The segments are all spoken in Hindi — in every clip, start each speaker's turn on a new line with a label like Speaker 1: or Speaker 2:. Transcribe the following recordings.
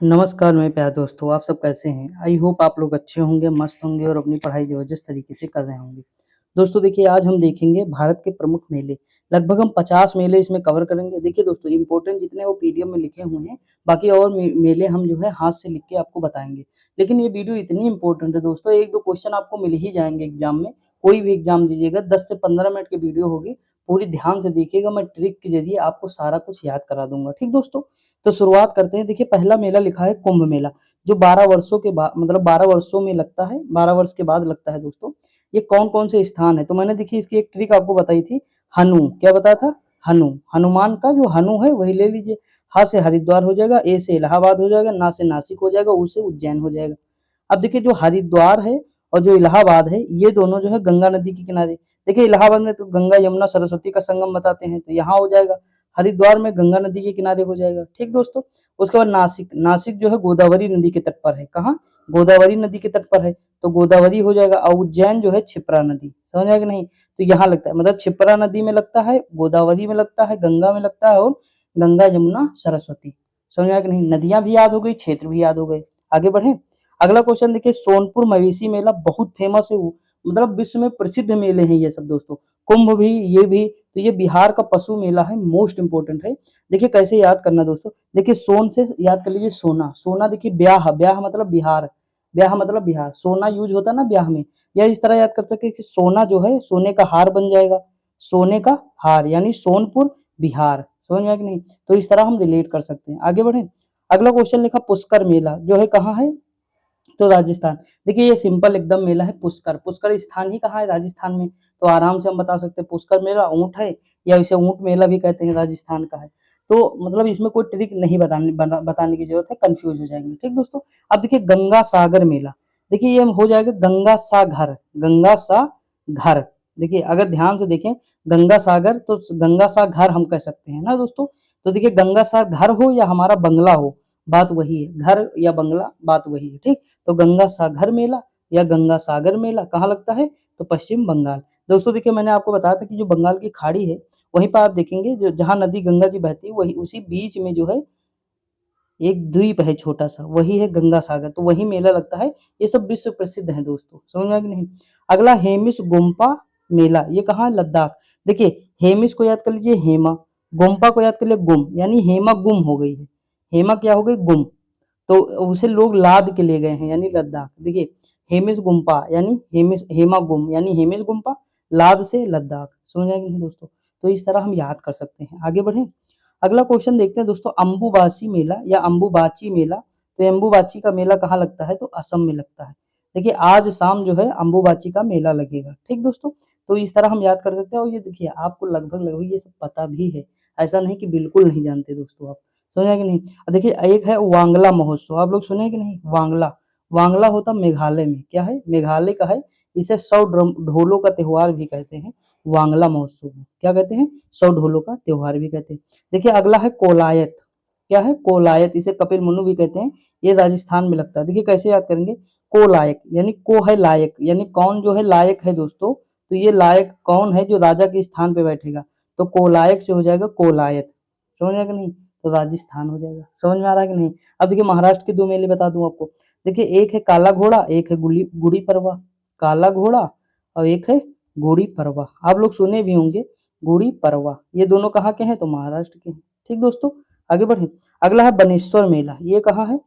Speaker 1: नमस्कार मेरे प्यारे दोस्तों, आप सब कैसे हैं? आई होप आप लोग अच्छे होंगे, मस्त होंगे और अपनी पढ़ाई ज़बरदस्त तरीके से कर रहे होंगे। दोस्तों देखिए, आज हम देखेंगे भारत के प्रमुख मेले। लगभग हम 50 मेले इसमें कवर करेंगे। देखिए दोस्तों, इम्पोर्टेंट जितने वो पीडीएफ में लिखे हुए हैं, बाकी और मेले हम जो है हाथ से लिख के आपको बताएँगे। लेकिन ये वीडियो इतनी इम्पोर्टेंट है दोस्तों, 1-2 क्वेश्चन आपको मिल ही जाएँगे एग्ज़ाम में। कोई भी एग्ज़ाम दीजिएगा, 10 से 15 मिनट की वीडियो होगी, पूरी ध्यान से देखिएगा, मैं ट्रिक के ज़रिए आपको सारा कुछ याद करा दूँगा। ठीक दोस्तों? तो शुरुआत करते हैं। देखिए पहला मेला लिखा है कुंभ मेला, जो 12 वर्षों के बाद मतलब 12 वर्षों में लगता है, 12 वर्ष के बाद लगता है दोस्तों। ये कौन-कौन से स्थान है? तो मैंने देखिए इसकी एक ट्रिक आपको बताई थी, हनु, क्या बताया था? हनु, हनुमान का जो हनु है वही ले लीजिए। ह से हरिद्वार हो जाएगा, ए से इलाहाबाद हो जाएगा, ना से नासिक हो जाएगा, उ से उज्जैन हो जाएगा। अब देखिए जो हरिद्वार है और जो इलाहाबाद है, ये दोनों जो है गंगा नदी के किनारे। देखिए इलाहाबाद में तो गंगा, यमुना, सरस्वती का संगम बताते हैं, तो यहाँ हो जाएगा। हरिद्वार में गंगा नदी के किनारे हो जाएगा। ठीक दोस्तों? उसके बाद नासिक, नासिक जो है गोदावरी नदी के तट पर है। कहाँ? गोदावरी नदी के तट पर है, तो गोदावरी हो जाएगा। और उज्जैन जो है क्षिप्रा नदी, समझ आया कि नहीं? तो यहाँ लगता है, मतलब क्षिप्रा नदी में लगता है, गोदावरी में लगता है, गंगा में लगता है और गंगा, यमुना, सरस्वती। समझ आया कि नहीं? नदियाँ भी याद हो गई, क्षेत्र भी याद हो गए। आगे बढ़ें? अगला क्वेश्चन देखिए, सोनपुर मवेशी मेला बहुत फेमस है वो, मतलब विश्व में प्रसिद्ध मेले हैं ये सब दोस्तों। कुंभ भी, ये भी, तो ये बिहार का पशु मेला है, मोस्ट इंपोर्टेंट है। देखिए कैसे याद करना दोस्तों, देखिए सोन से याद कर लीजिए सोना, सोना देखिए ब्याह, ब्याह मतलब बिहार, ब्याह मतलब बिहार, सोना यूज होता है ना ब्याह में, या इस तरह याद कर सकते हैं कि सोना जो है सोने का हार बन जाएगा, सोने का हार यानी सोनपुर बिहार। समझ में आया कि नहीं? तो इस तरह हम रिलेट कर सकते हैं। आगे बढ़े, अगला क्वेश्चन लिखा पुष्कर मेला, जो है कहाँ है? तो राजस्थान। देखिए ये सिंपल एकदम मेला है पुष्कर, पुष्कर स्थान ही कहाँ है? राजस्थान में। तो आराम से हम बता सकते हैं पुष्कर मेला ऊँट है, या इसे ऊँट मेला भी कहते हैं, राजस्थान का है। तो मतलब इसमें कोई ट्रिक नहीं बताने की ज़रूरत है, कन्फ्यूज़ हो जाएँगे। ठीक दोस्तों? अब देखिए गंगा सागर मेला, देखिए ये हो जाएगा गंगा सागर, गंगा सागर। देखिए अगर ध्यान से देखें, गंगा सागर तो गंगा सागर हम कह सकते हैं ना दोस्तों। तो देखिए गंगा सागर हो या हमारा बंगला हो, बात वही है, घर या बंगला बात वही है। ठीक? तो गंगा सागर मेला या गंगा सागर मेला कहाँ लगता है? तो पश्चिम बंगाल। दोस्तों देखिए मैंने आपको बताया था कि जो बंगाल की खाड़ी है, वहीं पर आप देखेंगे जो जहाँ नदी गंगा जी बहती है, वही उसी बीच में जो है एक द्वीप है छोटा-सा, वही है गंगा सागर, तो वही मेला लगता है। ये सब विश्व प्रसिद्ध हैं दोस्तों, समझ में आया कि नहीं? अगला हेमिस गोम्पा मेला, ये कहाँ है? लद्दाख। देखिए हेमिस को याद कर लीजिए हेमा, गोम्पा को याद कर लिए गुम, यानी हेमा गुम हो गई है। हेमा क्या हो गई? गुम। तो उसे लोग लाद के ले गए हैं, यानी लद्दाख। देखिए हेमिस गुम्पा यानी हेमिस, हेमा गुम यानी हेमिस गुम्पा, लाद से लद्दाख। समझ आया कि नहीं दोस्तों? तो इस तरह हम याद कर सकते हैं। आगे बढ़ें? अगला क्वेश्चन देखते हैं दोस्तों, अम्बुबासी मेला या अम्बुबाची मेला। तो अम्बुबाची का मेला कहाँ लगता है? तो असम में लगता है। देखिए आज शाम जो है अम्बुबाची का मेला लगेगा। ठीक दोस्तों? तो इस तरह हम याद कर सकते हैं, और ये देखिए आपको लगभग ये सब पता भी है। ऐसा नहीं कि बिल्कुल नहीं जानते दोस्तों आप। समझ आया कि नहीं? देखिए एक है वांगला महोत्सव, आप लोग सुने हैं कि नहीं? वांगला, वांगला होता मेघालय में, क्या है? मेघालय का है। इसे 100 ढोलों का त्योहार भी कहते हैं, वांगला महोत्सव को। क्या कहते हैं? 100 ढोलों का त्योहार भी कहते हैं। देखिए अगला है कोलायत, क्या है? कोलायत, इसे कपिल मुनु भी कहते हैं। ये राजस्थान में लगता है। देखिए कैसे याद करेंगे? कोलायक यानी को है लायक, यानी कौन जो है लायक है दोस्तों, तो ये लायक कौन है जो राजा के स्थान पे बैठेगा, तो कोलायक से हो जाएगा कोलायत। समझ में आया कि नहीं? तो राजस्थान हो जाएगा। समझ में आ रहा है कि नहीं? अब देखिए महाराष्ट्र के 2 मेले बता दूं आपको। देखिए एक है काला घोड़ा, एक है गुड़ी गुड़ी पड़वा। काला घोड़ा और एक है गुड़ी पड़वा, आप लोग सुने भी होंगे गुड़ी पड़वा। ये दोनों कहाँ के हैं? तो महाराष्ट्र के हैं। ठीक दोस्तों? आगे बढ़े, अगला है बनेश्वर मेला, ये कहाँ है?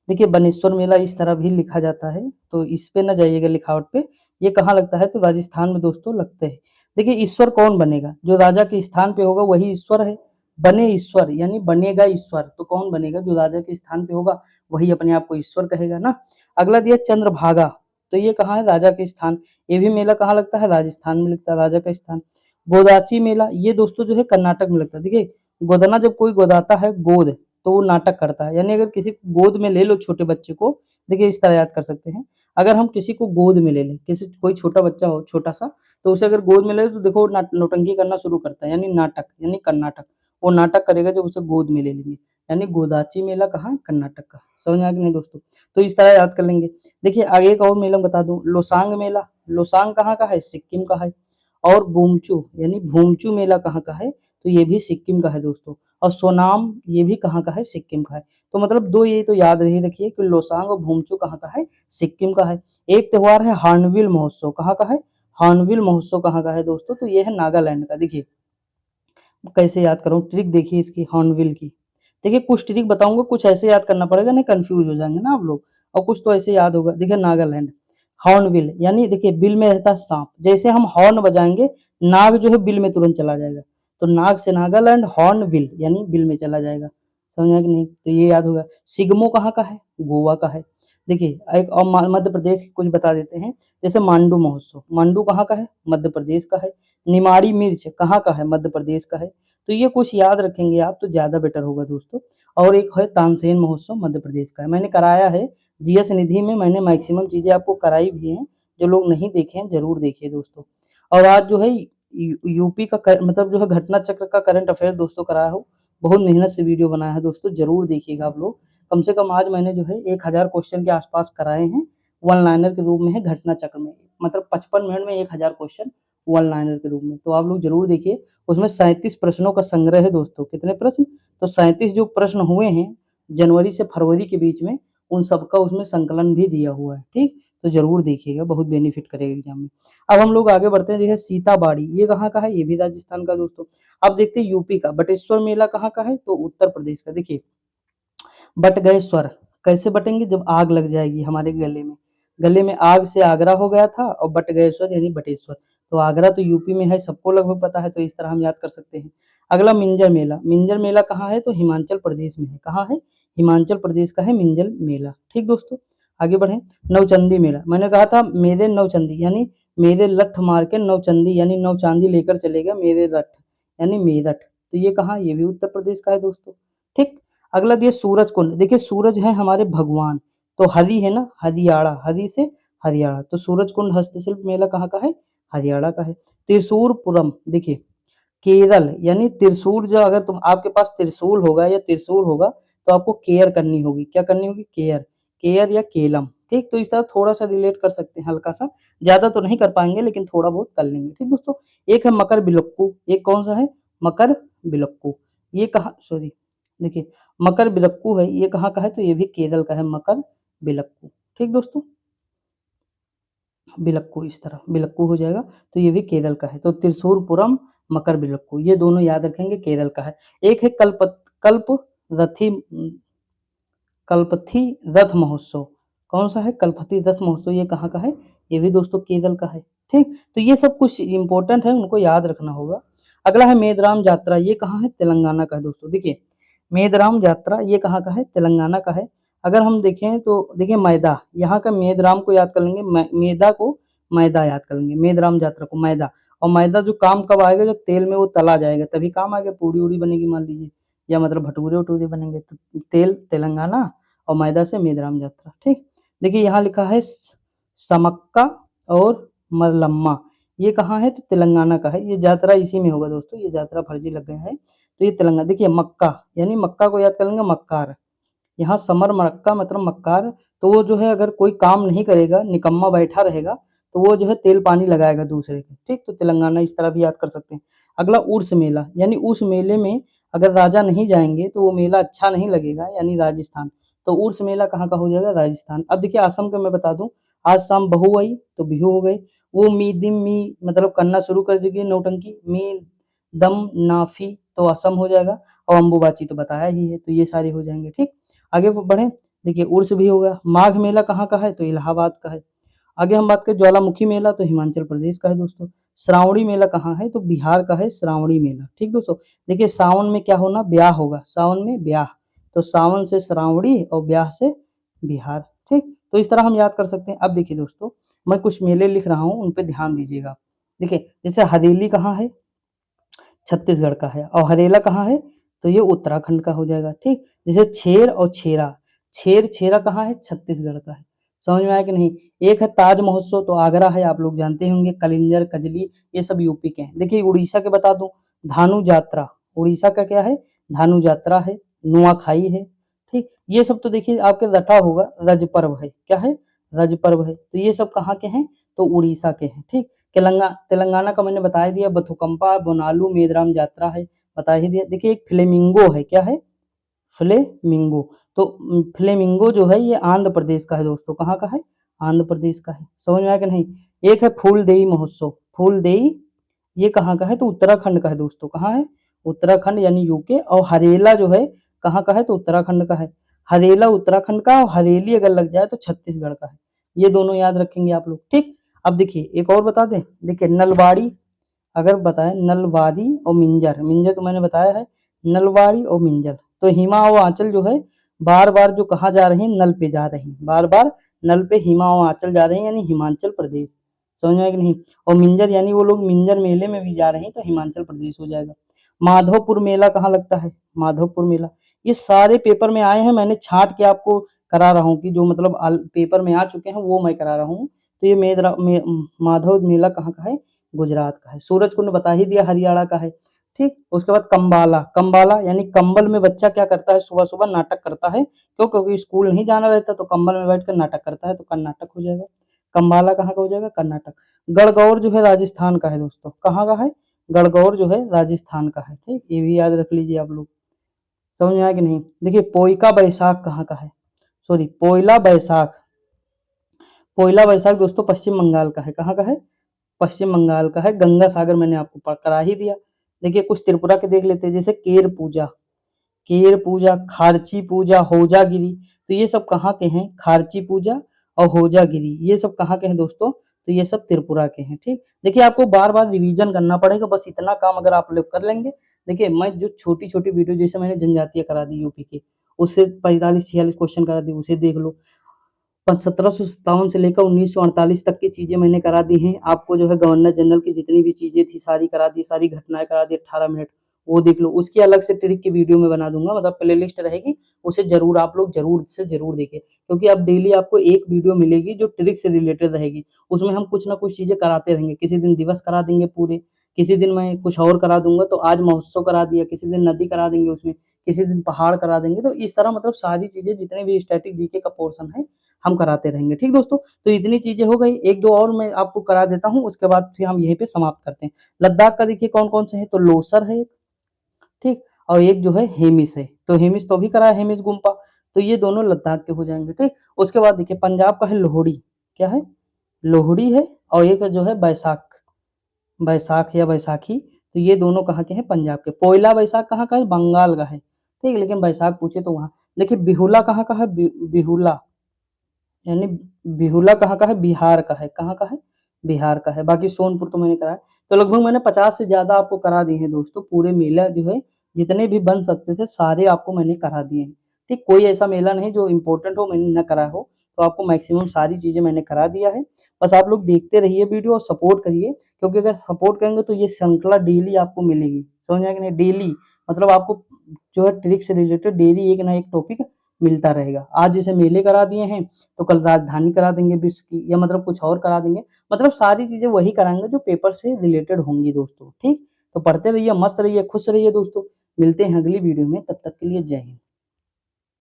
Speaker 1: देखिए बनेश्वर मेला इस तरह भी लिखा जाता है, तो इस पे ना जाइएगा लिखावट पे। ये कहाँ लगता है? तो राजस्थान में दोस्तों लगते हैं। देखिए ईश्वर कौन बनेगा? जो राजा के स्थान पे होगा वही ईश्वर है। बने ईश्वर यानी बनेगा ईश्वर, तो कौन बनेगा? जो राजा के स्थान पे होगा वही अपने आप को ईश्वर कहेगा ना। अगला दिया चंद्रभागा, तो ये कहाँ है? राजा के स्थान। ये भी मेला कहाँ लगता है? राजस्थान में लगता है, राजा का स्थान। गोदाची मेला, ये दोस्तों जो है कर्नाटक में लगता है। देखिए गोदना, जब कोई गोदाता है गोद, तो वो नाटक करता है, यानी अगर किसी को गोद में ले लो छोटे बच्चे को, देखिए इस तरह याद कर सकते हैं। अगर हम किसी को गोद में ले लें, किसी कोई छोटा बच्चा हो छोटा सा, तो उसे अगर गोद में ले तो देखो नौटंकी करना शुरू करता है, यानी नाटक, यानी कर्नाटक। वो नाटक करेगा जब उसे गोद में ले लेंगे, यानी गोदाची मेला कहाँ? कर्नाटक का। समझ में आ गया नहीं दोस्तों? तो इस तरह याद कर लेंगे। देखिए आगे एक और मेला बता दूं, लोसांग मेला। लोसांग कहाँ का है? सिक्किम का है। और बुमचू यानी भूमचू मेला कहाँ का है? तो ये भी सिक्किम का है दोस्तों। और सोनाम ये भी कहाँ का है, सिक्किम का है। तो मतलब दो ये तो याद रही रखिए कि लोसांग और भूमचू कहाँ का है, सिक्किम का है। एक त्योहार है हार्नबिल महोत्सव, कहाँ का है, हार्नबिल महोत्सव कहाँ का है दोस्तों, तो ये है नागालैंड का। देखिए कैसे याद करूँ, ट्रिक देखिए इसकी हॉर्नबिल की। देखिए कुछ ट्रिक बताऊंगा, कुछ ऐसे याद करना पड़ेगा, नहीं कंफ्यूज हो जाएंगे ना आप लोग, और कुछ तो ऐसे याद होगा। देखिए नागालैंड, हॉर्नबिल यानी देखिए बिल में रहता है सांप, जैसे हम हॉर्न बजाएंगे नाग जो है बिल में तुरंत चला जाएगा, तो नाग से नागालैंड, हॉर्नबिल यानी बिल में चला जाएगा। समझ में कि नहीं, तो ये याद होगा। सिग्मो कहाँ का है, गोवा का है। देखिए एक और मध्य प्रदेश की कुछ बता देते हैं, जैसे मांडू महोत्सव, मांडू कहाँ का है, मध्य प्रदेश का है। निमाड़ी मिर्च कहाँ का है, मध्य प्रदेश का है। तो ये कुछ याद रखेंगे आप तो ज़्यादा बेटर होगा दोस्तों। और एक है तानसेन महोत्सव, मध्य प्रदेश का है, मैंने कराया है जीएस निधि में, मैंने मैक्सिमम चीज़ें आपको कराई भी हैं, जो लोग नहीं देखे हैं ज़रूर देखिए दोस्तों। और आज जो है यूपी का मतलब जो है घटना चक्र का करंट अफेयर दोस्तों कराया हो, बहुत मेहनत से वीडियो बनाया है दोस्तों, ज़रूर देखिएगा आप लोग। कम से कम आज मैंने जो है 1000 क्वेश्चन के आसपास कराए हैं, वन लाइनर के रूप में है घटना चक्र में, मतलब 55 मिनट में 1000 क्वेश्चन वन लाइनर के रूप में, तो आप लोग जरूर देखिए। उसमें 37 प्रश्नों का संग्रह है दोस्तों, कितने प्रश्न, तो 37 जो प्रश्न हुए हैं जनवरी से फरवरी के बीच में, उन सबका उसमें संकलन भी दिया हुआ है, ठीक, तो जरूर देखिएगा, बहुत बेनिफिट करेगा एग्जाम में। अब हम लोग आगे बढ़ते हैं, देखिए सीताबाड़ी ये कहाँ का है, ये भी राजस्थान का दोस्तों। अब देखते हैं यूपी का बटेश्वर मेला कहाँ का है, तो उत्तर प्रदेश का। देखिए बट गए स्वर, कैसे बटेंगे, जब आग लग जाएगी हमारे गले में, गले में आग से आगरा हो गया था, और बट गए स्वर यानी बटेश्वर, तो आगरा तो यूपी में है, सबको लगभग पता है, तो इस तरह हम याद कर सकते हैं। अगला मिंजर मेला, मिंजर मेला कहाँ है, तो हिमाचल प्रदेश में है, कहाँ है, हिमाचल प्रदेश का है मिंजर मेला, ठीक दोस्तों। आगे बढ़े, नवचंदी मेला, मैंने कहा था मेरे नवचंदी यानी मेरे लठ मार के नवचंदी यानी नव चांदी लेकर चलेगा मेरे लठ यानी मेरठ, तो ये कहाँ, ये भी उत्तर प्रदेश का है दोस्तों, ठीक। अगला दिया सूरज कुंड, देखिए सूरज है हमारे भगवान, तो हरि है ना, हरियाणा, हरि से हरियाणा, तो सूरज कुंड हस्तशिल्प मेला कहाँ का है, हरियाणा का है। त्रिशूरपुरम, देखिए केरल यानी त्रिशूल, जो अगर तुम आपके पास त्रिशूल होगा या त्रिशूल होगा तो आपको केयर करनी होगी, क्या करनी होगी, केयर, केयर या केलम, ठीक। तो इस तरह थोड़ा सा रिलेट कर सकते हैं हल्का सा, ज्यादा तो नहीं कर पाएंगे लेकिन थोड़ा बहुत कर लेंगे, ठीक दोस्तों। एक है मकर बिलक्कू, एक कौन सा है, मकर बिलक्कू, ये कहा, सॉरी देखिए मकर बिलक्कू है, ये कहाँ का है, तो ये भी केरल का है, मकर बिलक्कू, ठीक दोस्तों। बिलक्कू इस तरह बिलक्कू हो जाएगा, तो ये भी केरल का है, तो त्रिशूरपुरम, मकर बिलक्कू, ये दोनों याद रखेंगे, केरल का है। एक है कल्प रथी कल्पथी रथ महोत्सव, कौन सा है, कल्पथी रथ महोत्सव, ये कहाँ का है, ये भी दोस्तों केरल का है, ठीक। तो ये सब कुछ इंपॉर्टेंट है, उनको याद रखना होगा। अगला है मेदराम यात्रा, ये कहाँ है, तेलंगाना का है दोस्तों। देखिए मेदराम यात्रा ये कहाँ का है, तेलंगाना का है। अगर हम देखें तो देखिए मैदा, यहाँ का मेदराम को याद कर लेंगे, मैदा को मैदा याद कर लेंगे, मेदराम यात्रा को मैदा, और मैदा जो काम कब आएगा, जब तेल में वो तला जाएगा तभी काम आएगा, पूड़ी उड़ी बनेगी मान लीजिए, या मतलब भटूरे वटूरे बनेंगे, तो तेल तेलंगाना और मैदा से मेदराम यात्रा, ठीक। देखिए यहाँ लिखा है समक्का और मरलम्मा, ये कहाँ है, तो तेलंगाना का है, ये यात्रा इसी में होगा दोस्तों, ये यात्रा फर्जी लग गया है, तो ये तेलंगाना। देखिए मक्का यानी मक्का को याद कर लेंगे, मक्कार, यहाँ समर मक्का मतलब मक्कार, तो वो जो है अगर कोई काम नहीं करेगा, निकम्मा बैठा रहेगा, तो वो जो है तेल पानी लगाएगा दूसरे के, ठीक, तो तेलंगाना इस तरह भी याद कर सकते हैं। अगला उर्स मेला, यानी उस मेले में अगर राजा नहीं जाएंगे तो वो मेला अच्छा नहीं लगेगा, यानी राजस्थान, तो उर्स मेला कहाँ का हो जाएगा, राजस्थान। अब देखिए असम का मैं बता दूं, आज शाम बहू आई तो बिहू हो गई, वो मी दिम मी मतलब करना शुरू कर देगी नौटंकी, मी दम नाफी तो असम हो जाएगा, और अम्बुबाची तो बताया ही है, तो ये सारे हो जाएंगे, ठीक। आगे बढ़े, देखिए उर्स भी होगा। माघ मेला कहाँ का है, तो इलाहाबाद का है। आगे हम बात करें ज्वालामुखी मेला, तो हिमाचल प्रदेश का है दोस्तों। श्रावणी मेला कहाँ है, तो बिहार का है श्रावणी मेला, ठीक दोस्तों। देखिए सावन में क्या होना, ब्याह होगा, सावन में ब्याह, तो सावन से श्रावणी और ब्याह से बिहार, ठीक। तो इस तरह हम याद कर सकते हैं। अब देखिए दोस्तों मैं कुछ मेले लिख रहा हूँ, उन पे ध्यान दीजिएगा। देखिए जैसे हवेली कहाँ है, छत्तीसगढ़ का है, और हरेला कहाँ है, तो ये उत्तराखंड का हो जाएगा, ठीक। जैसे छेर और छेरा, छेर छेरा कहाँ है, छत्तीसगढ़ का है। समझ में आया कि नहीं। एक है ताज महोत्सव, तो आगरा है, आप लोग जानते होंगे, कलिंजर कजली ये सब यूपी के हैं। देखिए उड़ीसा के बता दूं, धानु यात्रा, उड़ीसा का क्या है, धानु यात्रा है, नुआखाई है, ठीक। ये सब तो देखिए आपके रटा होगा, रज पर्व है, क्या है, रज पर्व है, तो ये सब कहाँ के हैं, तो उड़ीसा के हैं, ठीक। तेलंगाना का मैंने बता दिया, बथुकंपा बोनालू मेदराम यात्रा है, बता ही दिया। देखिए एक फ्लेमिंगो है, क्या है? फ्लेमिंगो। तो फ्लेमिंगो जो है ये आंध्र प्रदेश का है दोस्तों, कहाँ का है? आंध्र प्रदेश का है। समझ में आया कि नहीं? एक है फूलदेई महोत्सव, फूलदेई ये कहाँ का है? तो उत्तराखंड का है दोस्तों। कहाँ है? उत्तराखंड यानी यूके। और हरेला जो है कहाँ का है? तो उत्तराखंड का है। हरेला उत्तराखंड का और हरेली अगर लग जाए तो छत्तीसगढ़ का है। ये दोनों याद रखेंगे आप लोग, ठीक। अब देखिए एक और बता दें, देखिए नलवाड़ी, अगर बताएं नलवाड़ी और मिंजर, मिंजर तो मैंने बताया है, नलवाड़ी और मिंजर। तो हिमा और आंचल जो है बार बार जो कहाँ जा रहे हैं? नल पे जा रहे हैं, बार बार नल पे हिमा और आंचल जा रहे हैं, यानी हिमाचल प्रदेश। समझ में आया कि नहीं? और मिंजर यानी वो लोग मिंजर मेले में भी जा रहे हैं, तो हिमाचल प्रदेश हो जाएगा। माधवपुर मेला कहाँ लगता है? माधवपुर मेला। ये सारे पेपर में आए हैं, मैंने छांट के आपको करा रहा हूँ कि जो मतलब पेपर में आ चुके हैं वो मैं करा रहा हूँ। तो ये माधव मेला कहाँ का है? गुजरात का है। सूरजकुंड बता ही दिया, हरियाणा का है, ठीक। उसके बाद कंबाला, कंबाला यानी कंबल में बच्चा क्या करता है? सुबह सुबह नाटक करता है। क्यों? क्योंकि स्कूल नहीं जाना रहता तो कंबल में बैठकर नाटक करता है, तो कर्नाटक हो जाएगा। कंबाला कहाँ का हो जाएगा? कर्नाटक। गणगौर जो है राजस्थान का है दोस्तों, कहाँ का है? गणगौर जो है राजस्थान का है, ठीक। ये भी याद रख लीजिए आप लोग। समझ में आया कि नहीं? देखिए पोइका बैसाख कहाँ का है? सॉरी, पोइला बैसाख, पोइला बैसाख दोस्तों पश्चिम बंगाल का है। कहाँ का है? पश्चिम बंगाल का है। गंगा सागर मैंने आपको करा ही दिया। देखिए कुछ त्रिपुरा के देख लेते हैं, जैसे केर पूजा, केर पूजा, खारची पूजा, होजागिरी। तो ये सब कहाँ के हैं? खारची पूजा और होजागिरी, ये सब कहाँ के हैं दोस्तों? तो ये सब त्रिपुरा के हैं, ठीक। देखिए आपको बार बार रिवीजन करना पड़ेगा, बस इतना काम अगर आप लोग कर लेंगे। देखिए मैं जो छोटी छोटी वीडियो, जैसे मैंने जनजातीय करा दी यूपी के, उससे 45-46 क्वेश्चन करा दी, उसे देख लो। 1757 से लेकर 1948 तक की चीजें मैंने करा दी हैं। आपको जो है गवर्नर जनरल की जितनी भी चीजें थी सारी करा दी, सारी घटनाएं करा दी 18 मिनट, वो देख लो। उसकी अलग से ट्रिक की वीडियो में बना दूंगा, मतलब प्ले लिस्ट रहेगी, उसे जरूर आप लोग जरूर से जरूर देखें, क्योंकि अब डेली आपको एक वीडियो मिलेगी जो ट्रिक से रिलेटेड रहेगी। उसमें हम कुछ ना कुछ चीजें कराते रहेंगे, किसी दिन दिवस करा देंगे पूरे, किसी दिन मैं कुछ और करा दूंगा, तो आज महोत्सव करा दिया, किसी दिन नदी करा देंगे उसमें, किसी दिन पहाड़ करा देंगे। तो इस तरह मतलब सारी चीजें जितने भी स्टैटिक जीके का पोर्शन है हम कराते रहेंगे, ठीक दोस्तों। तो इतनी चीजें हो गई, एक दो और मैं आपको करा देता हूँ, उसके बाद फिर हम यहीं पे समाप्त करते हैं। लद्दाख का देखिए कौन कौन से है, तो लोसर है एक, ठीक। और एक जो है हेमिस है, तो हेमिस तो अभी करा है, हेमिस गुम्पा। तो ये दोनों लद्दाख के हो जाएंगे, ठीक। उसके बाद देखिए पंजाब का है लोहड़ी, क्या है? लोहड़ी है। और एक जो है बैसाख, बैसाख या बैसाखी। तो ये दोनों कहाँ के हैं? पंजाब के। पोइला बैसाख कहाँ का है? बंगाल का है, ठीक। लेकिन बैसाख पूछे तो वहां। देखिए बिहुला कहाँ का है? बिहुला यानी बिहुला कहाँ का है? बिहार का है। कहाँ का है? बिहार का है। बाकी सोनपुर तो मैंने कराया। तो लगभग मैंने 50 से ज्यादा आपको करा दिए हैं दोस्तों। पूरे मेला जो है जितने भी बन सकते थे सारे आपको मैंने करा दिए हैं, ठीक। कोई ऐसा मेला नहीं जो इम्पोर्टेंट हो मैंने न कराया हो। तो आपको मैक्सिमम सारी चीजें मैंने करा दिया है। बस आप लोग देखते रहिए वीडियो और सपोर्ट करिए, क्योंकि अगर सपोर्ट करेंगे तो ये श्रृंखला डेली आपको मिलेगी। समझ में आया कि नहीं? डेली मतलब आपको जो है ट्रिक से रिलेटेड डेली एक ना एक टॉपिक मिलता रहेगा। आज जैसे मेले करा दिए हैं, तो कल राजधानी करा देंगे विश्व की, या मतलब कुछ और करा देंगे। मतलब सारी चीजें वही कराएंगे जो पेपर से रिलेटेड होंगी दोस्तों, ठीक। तो पढ़ते रहिए, मस्त रहिए, खुश रहिए दोस्तों। मिलते हैं अगली वीडियो में, तब तक के लिए जय हिंद।